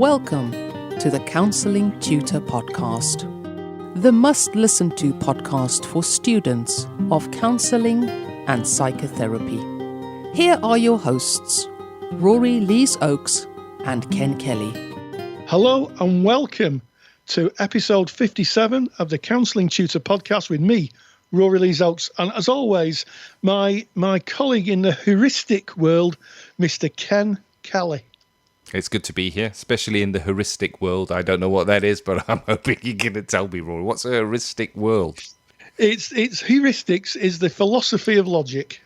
Welcome to the Counselling Tutor Podcast, the must-listen-to podcast for students of counselling and psychotherapy. Here are your hosts, Rory Lees-Oakes and Ken Kelly. Hello and welcome to episode 57 of the Counselling Tutor Podcast with me, Rory Lees-Oakes, and as always, my colleague in the heuristic world, Mr. Ken Kelly. It's good to be here, especially in the heuristic world. I don't know what that is, but I'm hoping you're going to tell me, Rory. What's a heuristic world? It's heuristics is the philosophy of logic.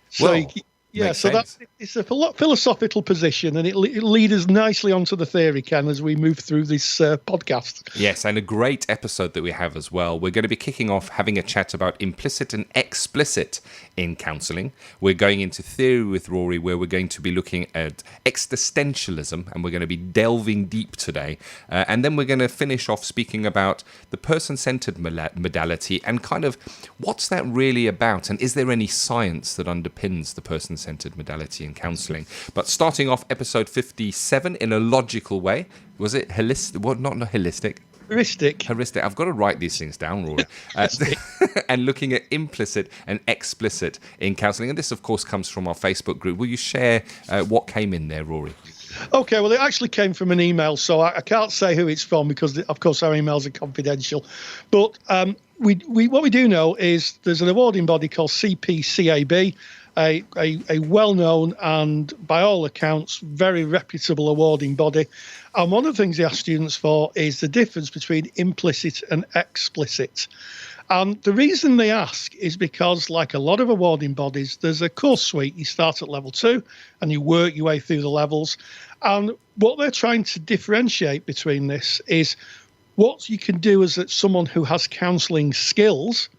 So well, it's a philosophical position, and it leads us nicely onto the theory, Ken, as we move through this podcast. Yes, and a great episode that we have as well. We're going to be kicking off having a chat about implicit and explicit in counselling. We're going into theory with Rory, where we're going to be looking at existentialism, and we're going to be delving deep today. And then we're going to finish off speaking about the person-centred modality and kind of what's that really about, and is there any science that underpins the person-centred modality in counselling. But starting off episode 57 in a logical way. Was it holistic? Well, not holistic. Heuristic. I've got to write these things down, Rory. And looking at implicit and explicit in counselling. And this, of course, comes from our Facebook group. Will you share what came in there, Rory? Okay, well, it actually came from an email, so I can't say who it's from because, of course, our emails are confidential. But what we do know is there's an awarding body called CPCAB, a well-known and, by all accounts, very reputable awarding body. And one of the things they ask students for is the difference between implicit and explicit. And the reason they ask is because, like a lot of awarding bodies, there's a course suite. You start at level 2 and you work your way through the levels. And what they're trying to differentiate between this is what you can do as someone who has counselling skills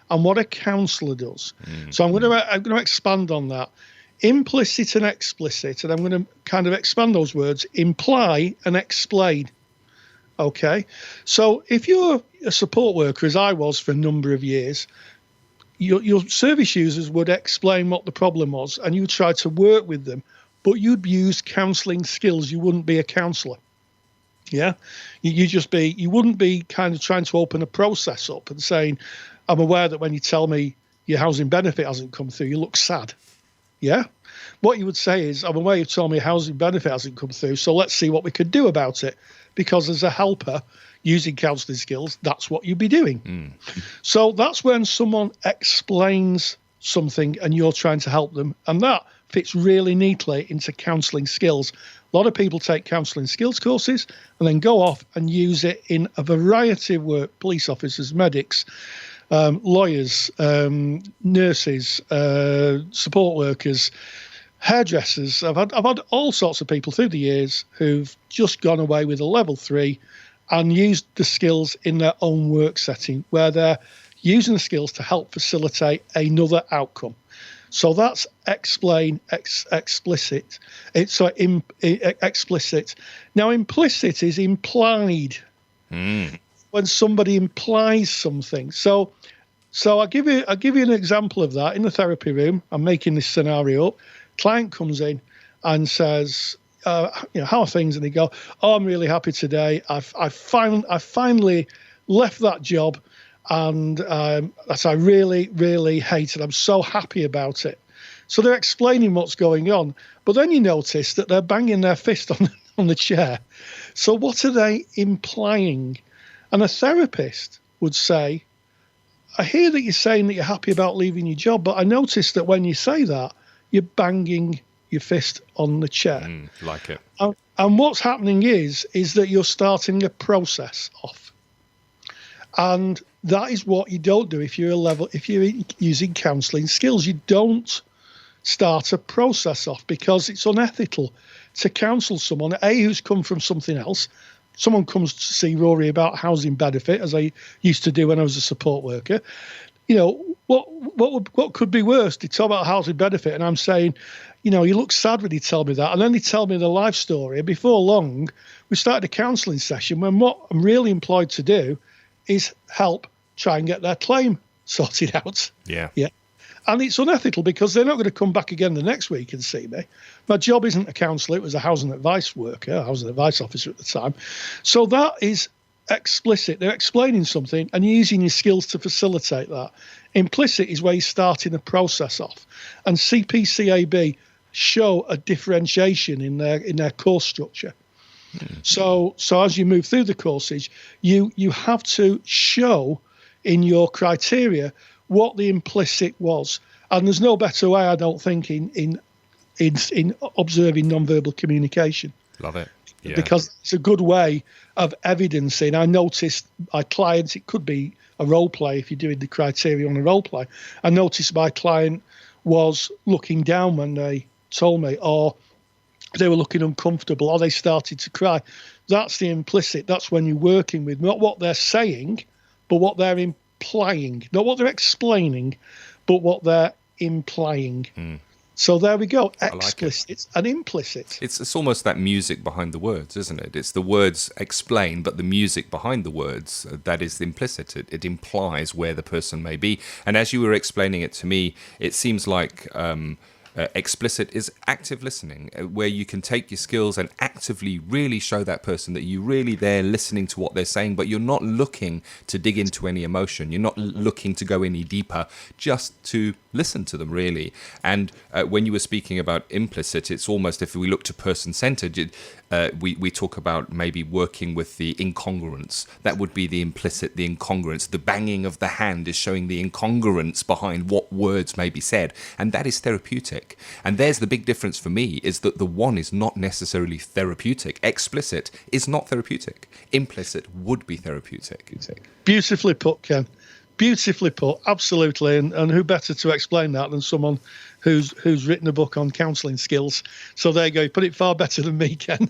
and what a counsellor does. So I'm going to expand on that. Implicit and explicit, and I'm going to kind of expand those words, imply and explain. Okay, so if you're a support worker, as I was for a number of years, your service users would explain what the problem was and you would try to work with them, but you'd use counselling skills. You wouldn't be a counsellor. Yeah, you wouldn't be kind of trying to open a process up and saying, I'm aware that when you tell me your housing benefit hasn't come through, you look sad. Yeah. What you would say is, I'm aware you've told me your housing benefit hasn't come through, so let's see what we could do about it. Because as a helper using counselling skills, that's what you'd be doing. So that's when someone explains something and you're trying to help them. And that fits really neatly into counselling skills. A lot of people take counselling skills courses and then go off and use it in a variety of work: police officers, medics, lawyers, nurses, support workers, hairdressers. I've had all sorts of people through the years who've just gone away with a level 3 and used the skills in their own work setting where they're using the skills to help facilitate another outcome. So that's explicit. It's explicit. Now, implicit is implied. When somebody implies something. So I'll give you an example of that in the therapy room. I'm making this scenario up. Client comes in and says, how are things? And they go, oh, I'm really happy today. I finally left that job and that I really, really hate it. I'm so happy about it. So they're explaining what's going on. But then you notice that they're banging their fist on the chair. So what are they implying? And a therapist would say, I hear that you're saying that you're happy about leaving your job, but I noticed that when you say that, you're banging your fist on the chair. Like it. And what's happening is that you're starting a process off. And that is what you don't do if you're using counselling skills. You don't start a process off because it's unethical to counsel someone, who's come from something else. Someone comes to see Rory about housing benefit, as I used to do when I was a support worker. What could be worse? They talk about housing benefit, and I'm saying, you look sad when you tell me that. And then they tell me the life story. And before long, we started a counselling session when what I'm really employed to do is help try and get their claim sorted out. Yeah. And it's unethical because they're not going to come back again the next week and see me. My job isn't a counsellor. It was a housing advice worker, housing advice officer at the time. So that is explicit. They're explaining something and using your skills to facilitate that. Implicit is where you're starting the process off. And CPCAB show a differentiation in their course structure. So as you move through the courses, you have to show in your criteria what the implicit was. And there's no better way, I don't think, in observing non-verbal communication. Love it. Yeah. Because it's a good way of evidencing. I noticed my clients, it could be a role play if you're doing the criteria on a role play. I noticed my client was looking down when they told me, or they were looking uncomfortable, or they started to cry. That's the implicit. That's when you're working with not what they're saying, but what they're implying. Not what they're explaining, but what they're implying. So there we go. Explicit and implicit. It's almost that music behind the words, isn't it? It's the words explain, but the music behind the words, that is implicit. It implies where the person may be. And as you were explaining it to me, it seems like explicit is active listening, where you can take your skills and actively really show that person that you're really there listening to what they're saying, but you're not looking to dig into any emotion. You're not looking to go any deeper, just to listen to them, really. And when you were speaking about implicit, it's almost, if we look to person-centered, we talk about maybe working with the incongruence. That would be the implicit, the incongruence. The banging of the hand is showing the incongruence behind what words may be said. And that is therapeutic. And there's the big difference for me, is that the one is not necessarily therapeutic. Explicit is not therapeutic. Implicit would be therapeutic. Beautifully put, Ken. Beautifully put, absolutely. And who better to explain that than someone who's written a book on counselling skills? So there you go. You put it far better than me, Ken.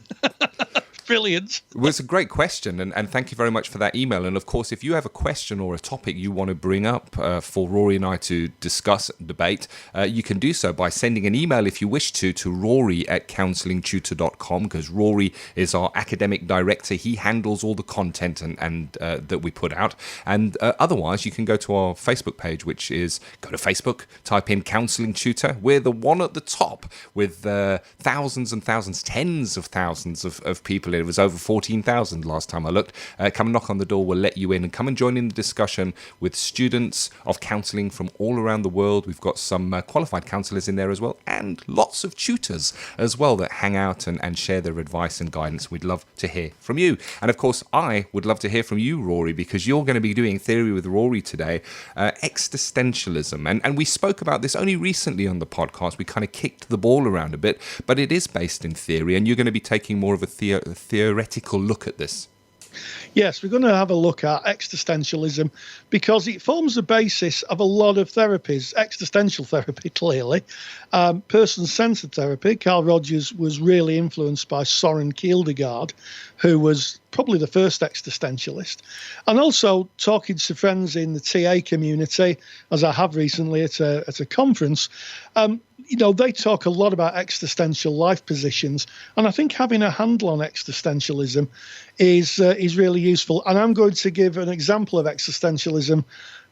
Brilliant. Well, it's a great question, and thank you very much for that email. And of course, if you have a question or a topic you want to bring up for Rory and I to discuss, debate, you can do so by sending an email, if you wish to rory@counsellingtutor.com, because Rory is our academic director. He handles all the content and that we put out. And otherwise, you can go to our Facebook page, which is, go to Facebook, type in Counselling Tutor. We're the one at the top with thousands and thousands, tens of thousands of people. It was over 14,000 last time I looked. Come and knock on the door. We'll let you in and come and join in the discussion with students of counselling from all around the world. We've got some qualified counsellors in there as well, and lots of tutors as well that hang out and share their advice and guidance. We'd love to hear from you. And of course, I would love to hear from you, Rory, because you're going to be doing Theory with Rory today, Existentialism. And we spoke about this only recently on the podcast. We kind of kicked the ball around a bit, but it is based in theory, and you're going to be taking more of a theoretical look at this. Yes, we're going to have a look at existentialism because it forms the basis of a lot of therapies. Existential therapy, clearly. Person-centred therapy. Carl Rogers was really influenced by Soren Kierkegaard, who was probably the first existentialist. And also talking to friends in the TA community, as I have recently at a conference, they talk a lot about existential life positions. And I think having a handle on existentialism is really useful. And I'm going to give an example of existentialism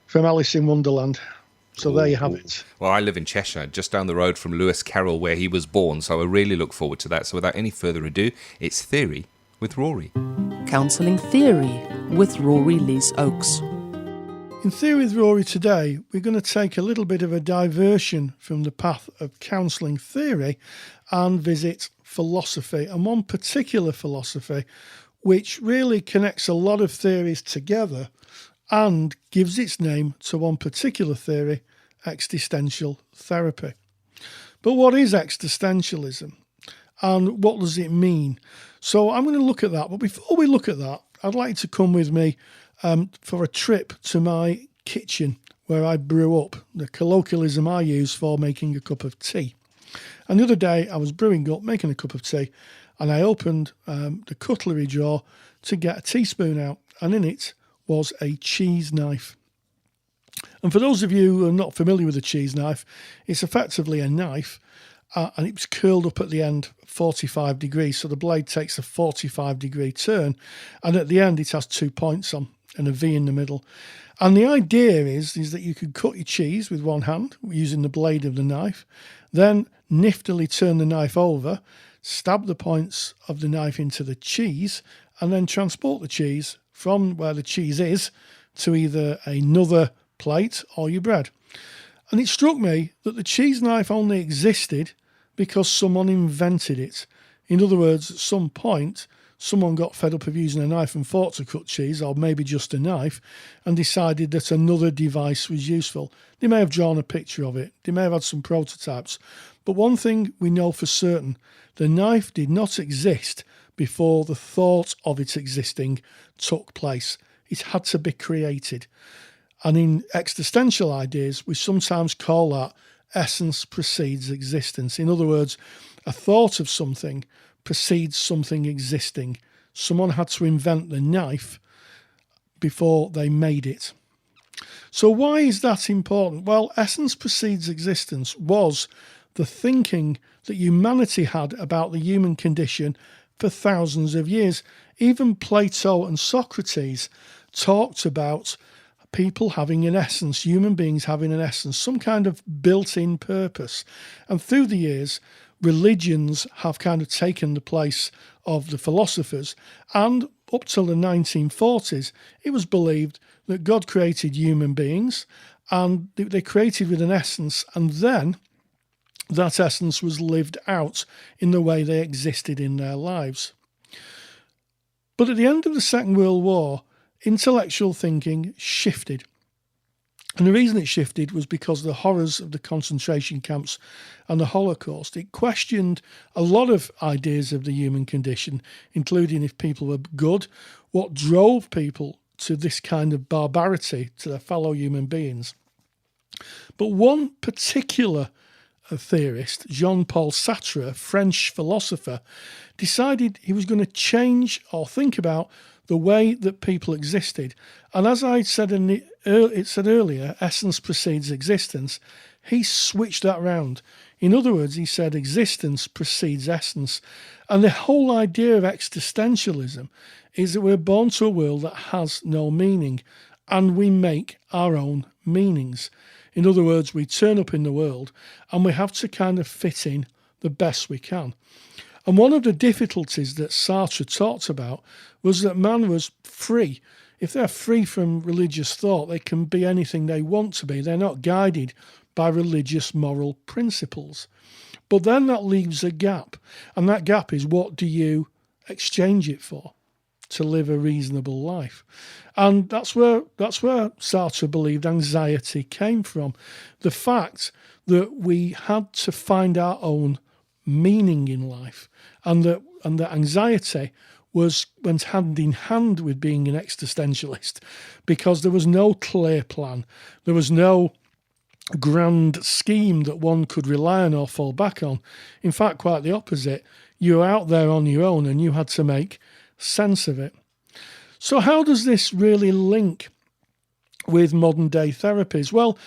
from Alice in Wonderland. So there you have it. Well, I live in Cheshire, just down the road from Lewis Carroll, where he was born. So I really look forward to that. So without any further ado, it's Theory with Rory. Counselling Theory with Rory Lees-Oakes. In Theory with Rory today, we're going to take a little bit of a diversion from the path of counselling theory and visit philosophy, and one particular philosophy which really connects a lot of theories together and gives its name to one particular theory, existential therapy. But what is existentialism and what does it mean? So I'm going to look at that. But before we look at that, I'd like you to come with me for a trip to my kitchen where I brew up, the colloquialism I use for making a cup of tea. And the other day I was brewing up, making a cup of tea, and I opened the cutlery drawer to get a teaspoon out, and in it was a cheese knife. And for those of you who are not familiar with a cheese knife, it's effectively a knife, and it was curled up at the end 45 degrees, so the blade takes a 45-degree turn, and at the end it has 2 points on. and a V in the middle. And the idea is that you could cut your cheese with one hand using the blade of the knife, then niftily turn the knife over, stab the points of the knife into the cheese, and then transport the cheese from where the cheese is to either another plate or your bread. And it struck me that the cheese knife only existed because someone invented it. In other words, at some point, someone got fed up of using a knife and fork to cut cheese, or maybe just a knife, and decided that another device was useful. They may have drawn a picture of it. They may have had some prototypes. But one thing we know for certain, the knife did not exist before the thought of its existing took place. It had to be created. And in existential ideas, we sometimes call that essence precedes existence. In other words, a thought of something precedes something existing. Someone had to invent the knife before they made it. So why is that important? Well, essence precedes existence was the thinking that humanity had about the human condition for thousands of years. Even Plato and Socrates talked about people having an essence, human beings having an essence, some kind of built-in purpose. And through the years, religions have kind of taken the place of the philosophers, and up till the 1940s, it was believed that God created human beings and they created with an essence, and then that essence was lived out in the way they existed in their lives. But at the end of the Second World War, intellectual thinking shifted. And the reason it shifted was because of the horrors of the concentration camps and the Holocaust. It questioned a lot of ideas of the human condition, including if people were good, what drove people to this kind of barbarity to their fellow human beings. But one particular theorist, Jean-Paul Sartre, a French philosopher, decided he was going to change or think about the way that people existed. And as I said earlier, essence precedes existence. He switched that round. In other words, he said existence precedes essence. And the whole idea of existentialism is that we're born to a world that has no meaning, and we make our own meanings. In other words, we turn up in the world and we have to kind of fit in the best we can. And one of the difficulties that Sartre talked about was that man was free. If they're free from religious thought, they can be anything they want to be. They're not guided by religious moral principles. But then that leaves a gap. And that gap is, what do you exchange it for to live a reasonable life? And that's where Sartre believed anxiety came from. The fact that we had to find our own meaning in life, and that anxiety went hand in hand with being an existentialist, because there was no clear plan, there was no grand scheme that one could rely on or fall back on. In fact, quite the opposite. You were out there on your own and you had to make sense of it. So how does this really link with modern day therapies? Well,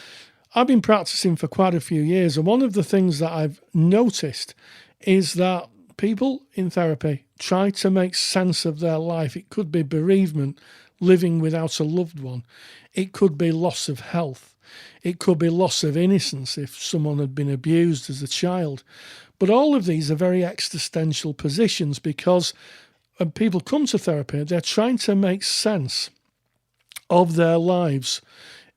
I've been practicing for quite a few years, and one of the things that I've noticed is that people in therapy try to make sense of their life. It could be bereavement, living without a loved one. It could be loss of health. It could be loss of innocence if someone had been abused as a child. But all of these are very existential positions, because when people come to therapy, they're trying to make sense of their lives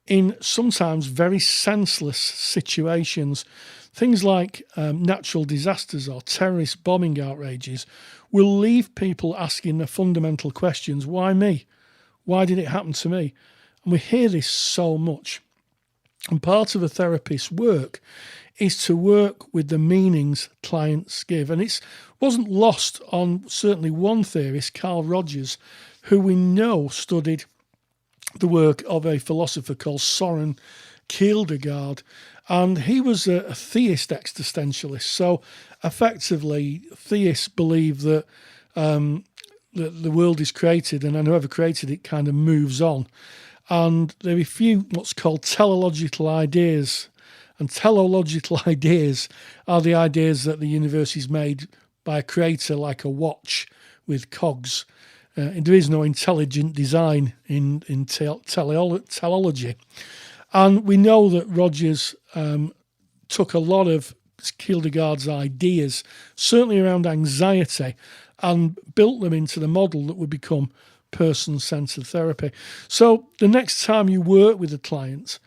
in sometimes very senseless situations. Things like natural disasters or terrorist bombing outrages will leave people asking the fundamental questions: why me? Why did it happen to me? And we hear this so much. And part of a therapist's work is to work with the meanings clients give. And it wasn't lost on certainly one theorist, Carl Rogers, who we know studied the work of a philosopher called Soren Kierkegaard, and he was a theist existentialist. So effectively, theists believe that the world is created, and then whoever created it kind of moves on. And they refute what's called teleological ideas. And teleological ideas are the ideas that the universe is made by a creator, like a watch with cogs. There is no intelligent design in teleology. And we know that Rogers took a lot of Kierkegaard's ideas, certainly around anxiety, and built them into the model that would become person-centred therapy. So the next time you work with a client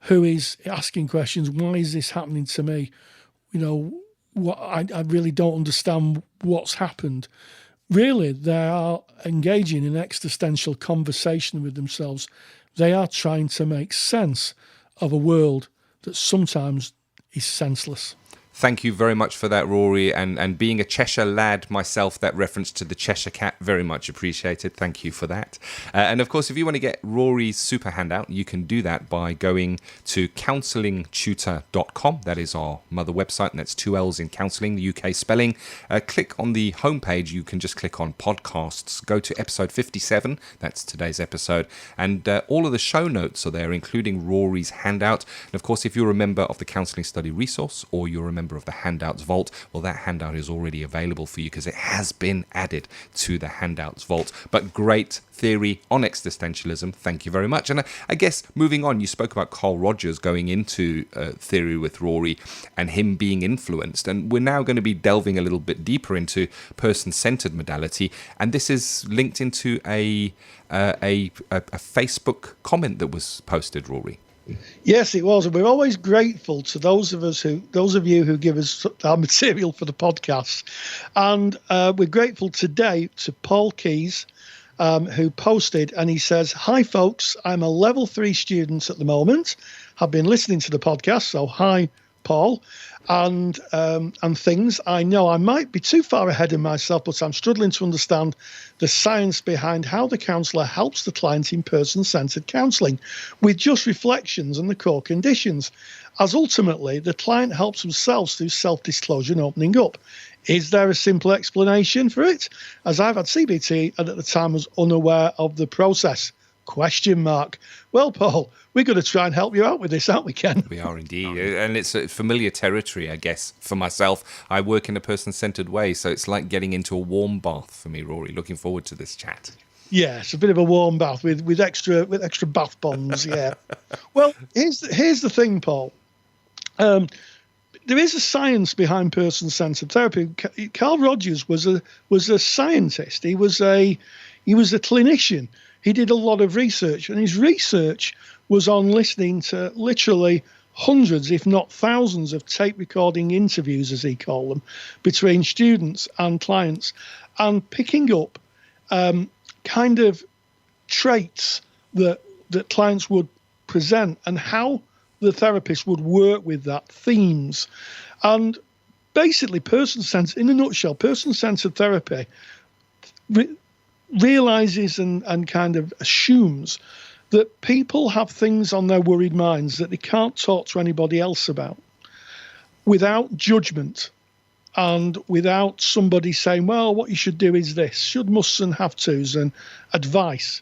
who is asking questions, why is this happening to me? I really don't understand what's happened. Really, they are engaging in existential conversation with themselves. They are trying to make sense of a world that sometimes is senseless. Thank you very much for that, Rory. And being a Cheshire lad myself, that reference to the Cheshire Cat, very much appreciated. Thank you for that. And of course, if you want to get Rory's super handout, you can do that by going to counsellingtutor.com. That is our mother website, and that's 2 L's in counselling, the UK spelling. Click on the homepage. You can just click on podcasts. Go to episode 57. That's today's episode. And all of the show notes are there, including Rory's handout. And of course, if you're a member of the Counselling Study Resource, or you're a member of the Handouts Vault, well, that handout is already available for you because it has been added to the Handouts Vault. But great theory on existentialism. Thank you very much. And I guess moving on, you spoke about Carl Rogers going into theory with Rory and him being influenced. And we're now going to be delving a little bit deeper into person-centered modality. And this is linked into a Facebook comment that was posted, Rory. Yes, it was. And we're always grateful to those of you who give us our material for the podcast. And we're grateful today to Paul Keys, who posted, and he says, "Hi, folks. I'm a level 3 student at the moment. Have been listening to the podcast. So hi, Paul. And things. I know I might be too far ahead of myself, but I'm struggling to understand the science behind how the counsellor helps the client in person-centred counselling with just reflections on the core conditions, as ultimately the client helps themselves through self-disclosure and opening up. Is there a simple explanation for it? As I've had CBT and at the time was unaware of the process. Question mark. Well, Paul, we're going to try and help you out with this, aren't we, Ken? We are indeed. And it's a familiar territory, I guess, for myself. I work in a person-centred way, so it's like getting into a warm bath for me, Rory. Looking forward to this chat. Yeah, it's a bit of a warm bath with extra bath bombs, yeah. Well, here's the thing, Paul. There is a science behind person-centred therapy. Carl Rogers was a scientist. He was a clinician. He did a lot of research, and his research was on listening to literally hundreds, if not thousands, of tape recording interviews, as he called them, between students and clients, and picking up kind of traits that clients would present and how the therapist would work with that, themes. And basically, in a nutshell, person-centred therapy realizes and kind of assumes that people have things on their worried minds that they can't talk to anybody else about without judgment and without somebody saying, well, what you should do is this, should, musts and have tos, and advice.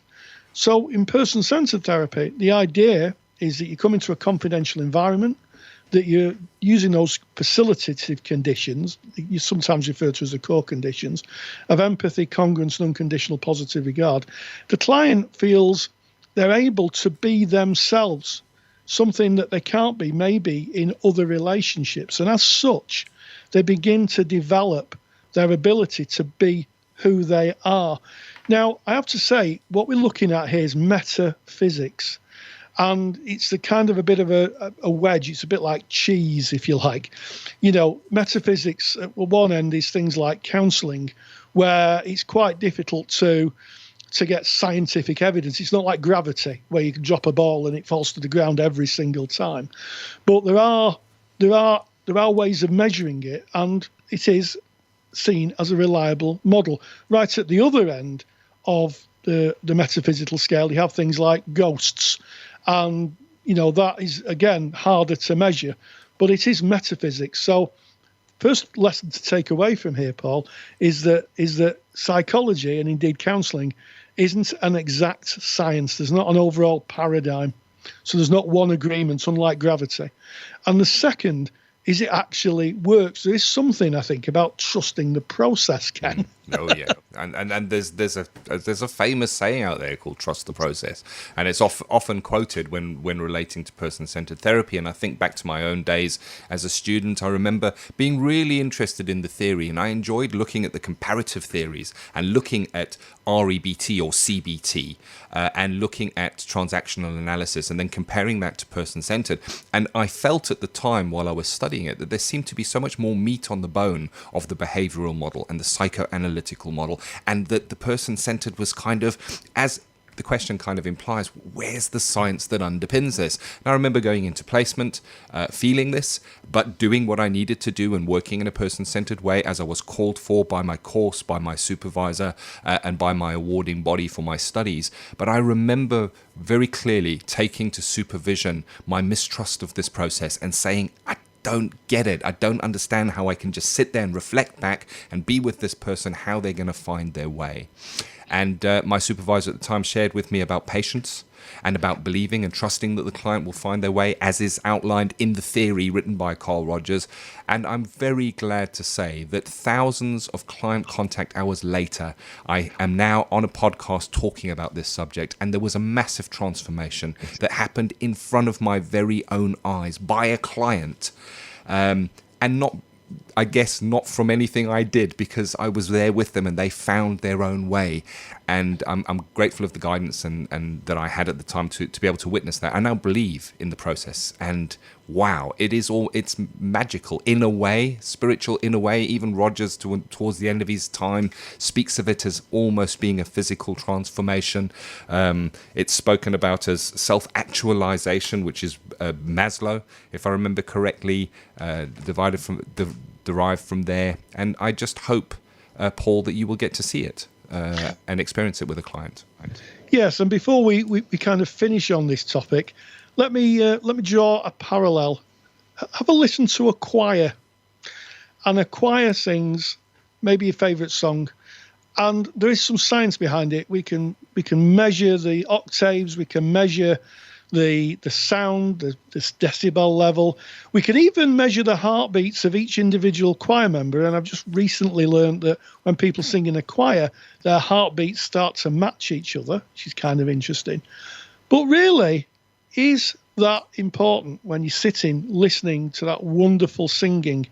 So in person-centred therapy, the idea is that you come into a confidential environment, that you're using those facilitative conditions, you sometimes refer to as the core conditions, of empathy, congruence, and unconditional positive regard. The client feels they're able to be themselves, something that they can't be maybe in other relationships. And as such, they begin to develop their ability to be who they are. Now, I have to say, what we're looking at here is metaphysics. And it's the kind of a bit of a wedge. It's a bit like cheese, if you like. You know, metaphysics at one end is things like counselling, where it's quite difficult to get scientific evidence. It's not like gravity, where you can drop a ball and it falls to the ground every single time. But there are ways of measuring it, and it is seen as a reliable model. Right at the other end of the metaphysical scale, you have things like ghosts. And, you know, that is, again, harder to measure, but it is metaphysics. So first lesson to take away from here, Paul, is that psychology, and indeed counselling, isn't an exact science. There's not an overall paradigm. So there's not one agreement, unlike gravity. And the second is it actually works. There is something, I think, about trusting the process, Ken. Oh yeah, and there's a famous saying out there called "trust the process," and it's often quoted when relating to person-centered therapy. And I think back to my own days as a student. I remember being really interested in the theory, and I enjoyed looking at the comparative theories and looking at REBT or CBT, and looking at transactional analysis, and then comparing that to person-centered. And I felt at the time while I was studying it that there seemed to be so much more meat on the bone of the behavioral model and the psychoanalytical model, and that the person-centered was kind of, as the question kind of implies, where's the science that underpins this? And I remember going into placement, feeling this, but doing what I needed to do and working in a person-centered way as I was called for by my course, by my supervisor, and by my awarding body for my studies. But I remember very clearly taking to supervision my mistrust of this process and saying, I don't get it. I don't understand how I can just sit there and reflect back and be with this person, how they're going to find their way. And my supervisor at the time shared with me about patience and about believing and trusting that the client will find their way, as is outlined in the theory written by Carl Rogers. And I'm very glad to say that thousands of client contact hours later, I am now on a podcast talking about this subject, and there was a massive transformation that happened in front of my very own eyes by a client, and not, I guess, not from anything I did, because I was there with them and they found their own way. And I'm grateful of the guidance and that I had at the time to be able to witness that. I now believe in the process, and wow, it's magical in a way, spiritual in a way. Even Rogers, towards the end of his time, speaks of it as almost being a physical transformation. It's spoken about as self-actualization, which is Maslow, if I remember correctly, derived from there. And I just hope, Paul, that you will get to see it and experience it with a client. Yes, and before we kind of finish on this topic, let me draw a parallel. Have a listen to a choir, and a choir sings maybe your favourite song, and there is some science behind it. We can measure the octaves, we can measure the sound, the decibel level. We can even measure the heartbeats of each individual choir member. And I've just recently learned that when people sing in a choir, their heartbeats start to match each other, which is kind of interesting. But really, is that important when you're sitting listening to that wonderful singing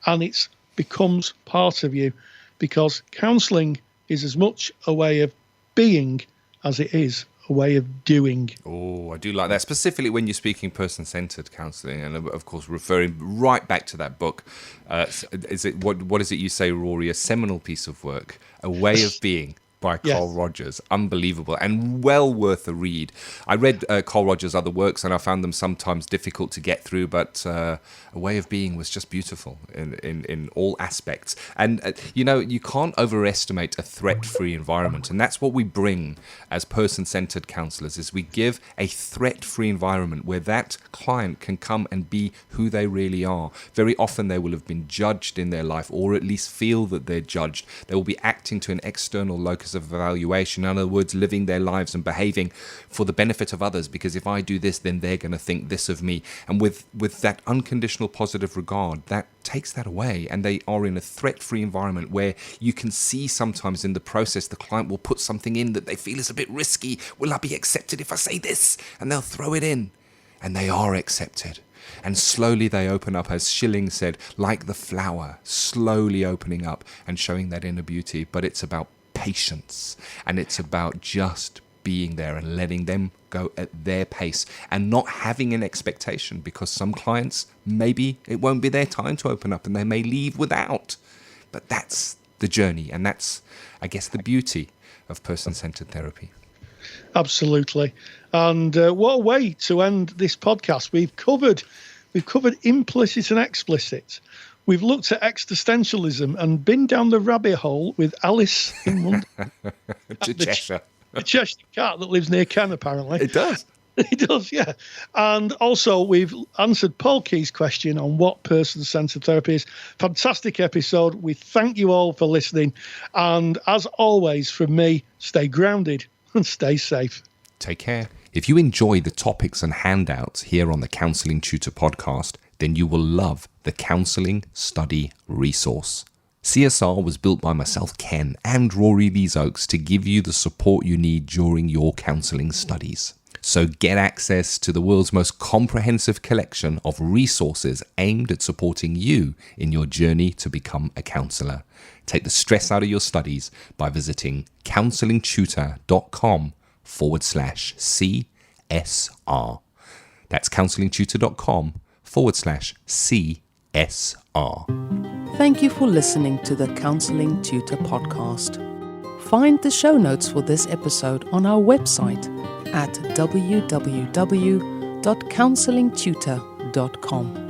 and it becomes part of you? Because counselling is as much a way of being as it is a way of doing. Oh, I do like that, specifically when you're speaking person-centred counselling, and of course referring right back to that book. Is it what is it you say, Rory? A seminal piece of work, A Way of Being, by Carl Rogers. Unbelievable and well worth a read. I read Carl Rogers' other works and I found them sometimes difficult to get through, but A Way of Being was just beautiful in all aspects. And, you can't overestimate a threat-free environment. And that's what we bring as person-centred counsellors, is we give a threat-free environment where that client can come and be who they really are. Very often they will have been judged in their life, or at least feel that they're judged. They will be acting to an external locus of evaluation, in other words, living their lives and behaving for the benefit of others, because if I do this, then they're going to think this of me. And with that unconditional positive regard, that takes that away, and they are in a threat-free environment where you can see sometimes in the process the client will put something in that they feel is a bit risky. Will I be accepted if I say this? And they'll throw it in, and they are accepted. And slowly they open up, as Schilling said, like the flower, slowly opening up and showing that inner beauty. But it's about patience, and it's about just being there and letting them go at their pace and not having an expectation, because some clients, maybe it won't be their time to open up and they may leave without. But that's the journey, and that's, I guess, the beauty of person-centered therapy. Absolutely. And what a way to end this podcast. We've covered implicit and explicit. We've looked at existentialism and been down the rabbit hole with Alice in London. To Cheshire. The Cheshire cat that lives near Ken, apparently. It does. It does, yeah. And also we've answered Paul Key's question on what person-centered therapy is. Fantastic episode. We thank you all for listening. And as always, from me, stay grounded and stay safe. Take care. If you enjoy the topics and handouts here on the Counselling Tutor Podcast, then you will love the Counselling Study Resource. CSR was built by myself, Ken, and Rory Leesoaks to give you the support you need during your counselling studies. So get access to the world's most comprehensive collection of resources aimed at supporting you in your journey to become a counsellor. Take the stress out of your studies by visiting counsellingtutor.com/CSR. That's counsellingtutor.com/CSR. Thank you for listening to the Counselling Tutor Podcast. Find the show notes for this episode on our website at www.counsellingtutor.com.